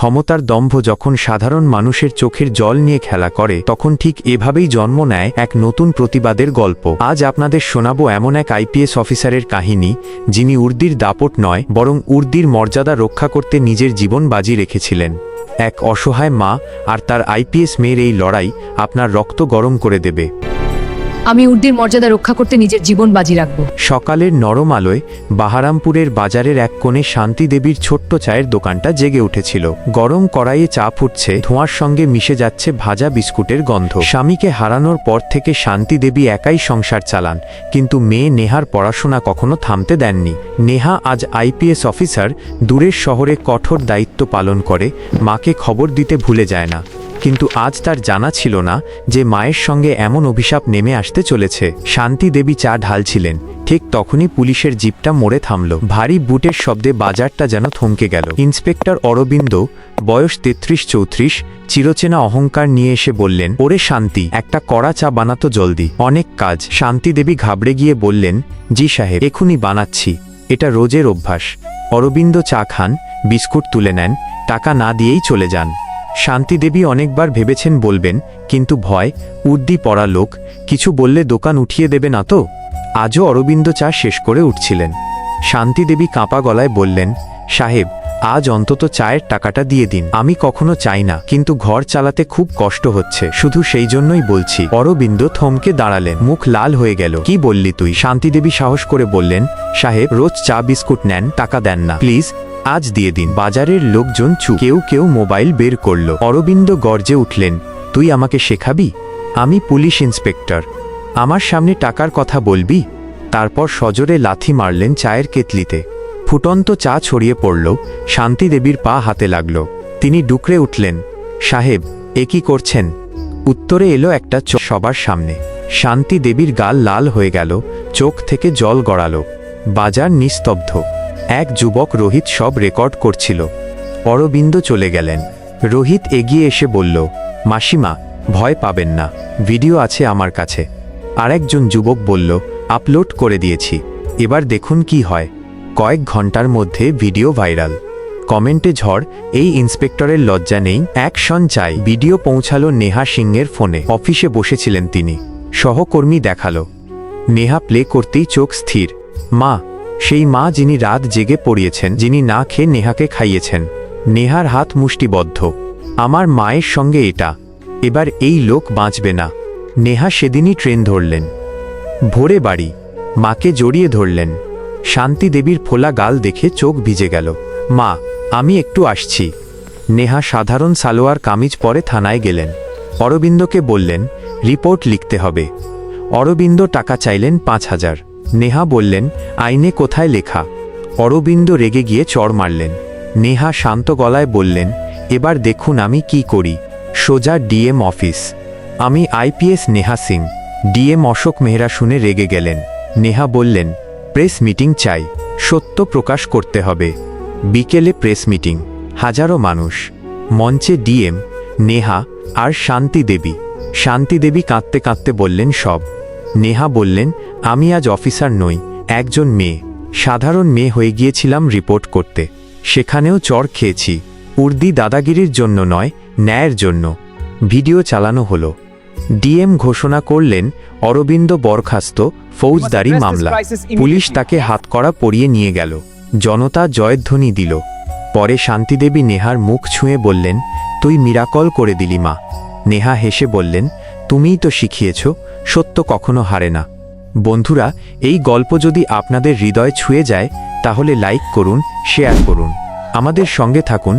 ক্ষমতার দম্ভ যখন সাধারণ মানুষের চোখের জল নিয়ে খেলা করে তখন ঠিক এভাবেই জন্ম নেয় এক নতুন প্রতিবাদের গল্প। আজ আপনাদের শোনাবো এমন এক আইপিএস অফিসারের কাহিনী, যিনি উর্দির দাপট নয় বরং উর্দির মর্যাদা রক্ষা করতে নিজের জীবন বাজি রেখেছিলেন। এক অসহায় মা আর তার আইপিএস মেয়ের এই লড়াই আপনার রক্ত গরম করে দেবে। আমি উর্দির মর্যাদা রক্ষা করতে নিজের জীবন বাজি রাখব। সকালের নরম আলোয় বাহারামপুরের বাজারের এক কোণে শান্তি দেবীর ছোট্ট চায়ের দোকানটা জেগে উঠেছিল। গরম কড়াইয়ে চা ফুটছে, ধোঁয়ার সঙ্গে মিশে যাচ্ছে ভাজা বিস্কুটের গন্ধ। স্বামীকে হারানোর পর থেকে শান্তি দেবী একাই সংসার চালান, কিন্তু মেয়ে নেহার পড়াশোনা কখনো থামতে দেননি। নেহা আজ আইপিএস অফিসার, দূরের শহরে কঠোর দায়িত্ব পালন করে, মাকে খবর দিতে ভুলে যায় না। কিন্তু আজ তার জানা ছিল না যে মায়ের সঙ্গে এমন অভিশাপ নেমে আসতে চলেছে। শান্তি দেবী চা ঢালছিলেন, ঠিক তখনই পুলিশের জিপটা মোড়ে থামল। ভারী বুটের শব্দে বাজারটা যেন থমকে গেল। ইন্সপেক্টর অরবিন্দ, বয়স 33-34, চিরচেনা অহংকার নিয়ে এসে বললেন, ওরে শান্তি, একটা কড়া চা বানাতো জলদি, অনেক কাজ। শান্তি দেবী ঘাবড়ে গিয়ে বললেন, জি সাহেব, এখুনি বানাচ্ছি, এটা রোজের অভ্যাস। অরবিন্দ চা খান, বিস্কুট তুলে নেন, টাকা না দিয়েই চলে যান। শান্তি দেবী অনেকবার ভেবেছেন বলবেন, কিন্তু ভয়, উর্দি পড়া লোক, কিছু বললে দোকান উঠিয়ে দেবে না তো। আজও অরবিন্দ চা শেষ করে উঠছিলেন। শান্তি দেবী কাঁপা গলায় বললেন, সাহেব, আজ অন্তত চায়ের টাকাটা দিয়ে দিন। আমি কখনো চাই না, কিন্তু ঘর চালাতে খুব কষ্ট হচ্ছে, শুধু সেই জন্যই বলছি। অরবিন্দ থমকে দাঁড়ালেন, মুখ লাল হয়ে গেল। কি বললি তুই? শান্তি দেবী সাহস করে বললেন, সাহেব, রোজ চা বিস্কুট নেন, টাকা দেন না, প্লিজ আজ দিয়ে দিন। বাজারের লোকজন চুপ, কেউ কেউ মোবাইল বের করল। অরবিন্দ গর্জে উঠলেন, তুই আমাকে শেখাবি? আমি পুলিশ ইন্সপেক্টর, আমার সামনে টাকার কথা বলবি? তারপর সজোরে লাথি মারলেন চায়ের কেতলিতে। ফুটন্ত চা ছড়িয়ে পড়ল, শান্তি দেবীর পা হাতে লাগল। তিনি ডুকরে উঠলেন, সাহেব, এ কি করছেন? উত্তরে এলো একটা চোখ সবার সামনে। শান্তি দেবীর গাল লাল হয়ে গেল, চোখ থেকে জল গড়ালো। বাজার নিস্তব্ধ। এক যুবক রোহিত সব রেকর্ড করছিল। অরবিন্দ চলে গেলেন। রোহিত এগিয়ে এসে বলল, মাসিমা, ভয় পাবেন না, ভিডিও আছে আমার কাছে। আরেকজন যুবক বলল, আপলোড করে দিয়েছি, এবার দেখুন কি হয়। কয়েক ঘন্টার মধ্যে ভিডিও ভাইরাল। কমেন্টে ঝড়, এই ইন্সপেক্টরের লজ্জা নেই, অ্যাকশন চাই। ভিডিও পৌঁছালো নেহা সিংয়ের ফোনে। অফিসে বসেছিলেন তিনি। সহকর্মী দেখালো। নেহা প্লে করতেই চোখ স্থির। মা, সেই মা যিনি রাত জেগে পড়িয়েছেন, যিনি না খেয়ে নেহাকে খাইয়েছেন। নেহার হাত মুষ্টিবদ্ধ। আমার মায়ের সঙ্গে এটা, এবার এই লোক বাঁচবে না। নেহা সেদিনই ট্রেন ধরলেন। ভোরে বাড়ি, মাকে জড়িয়ে ধরলেন। শান্তি দেবীর ফোলা গাল দেখে চোখ ভিজে গেল। মা, আমি একটু আসছি। নেহা সাধারণ সালোয়ার কামিজ পরে থানায় গেলেন। অরবিন্দকে বললেন, রিপোর্ট লিখতে হবে। অরবিন্দ টাকা চাইলেন 5,000। নেহা বললেন, আইনে কোথায় লেখা? অরবিন্দ রেগে গিয়ে চড় মারলেন। নেহা শান্ত গলায় বললেন, এবার দেখুন আমি কি করি। সোজা ডিএম অফিস। আমি আইপিএস নেহা সিং। ডিএম অশোক মেহরা শুনে রেগে গেলেন। নেহা বললেন, প্রেস মিটিং চাই, সত্য প্রকাশ করতে হবে। বিকেলে প্রেস মিটিং, হাজারো মানুষ। মঞ্চে ডিএম, নেহা আর শান্তি দেবী। শান্তি দেবী কাঁদতে কাঁদতে বললেন সব। নেহা বললেন, আমি আজ অফিসার নই, একজন মেয়ে, সাধারণ মেয়ে হয়ে গিয়েছিলাম রিপোর্ট করতে। সেখানেও চড় খেয়েছি, উর্দি দাদাগিরির জন্য নয়, ন্যায়ের জন্য। ভিডিও চালানো হলো। ডিএম ঘোষণা করলেন, অরবিন্দ বরখাস্ত, ফৌজদারি মামলা। পুলিশ তাকে হাতকড়া পরিয়ে নিয়ে গেল। জনতা জয়ধ্বনি দিল। পরে শান্তিদেবী নেহার মুখ ছুঁয়ে বললেন, তুই মিরাকল করে দিলি মা। নেহা হেসে বললেন, তুমিই তো শিখিয়েছ, সত্য কখনো হারে না। বন্ধুরা, এই গল্প যদি আপনাদের হৃদয় ছুঁয়ে যায় তাহলে লাইক করুন, শেয়ার করুন, আমাদের সঙ্গে থাকুন।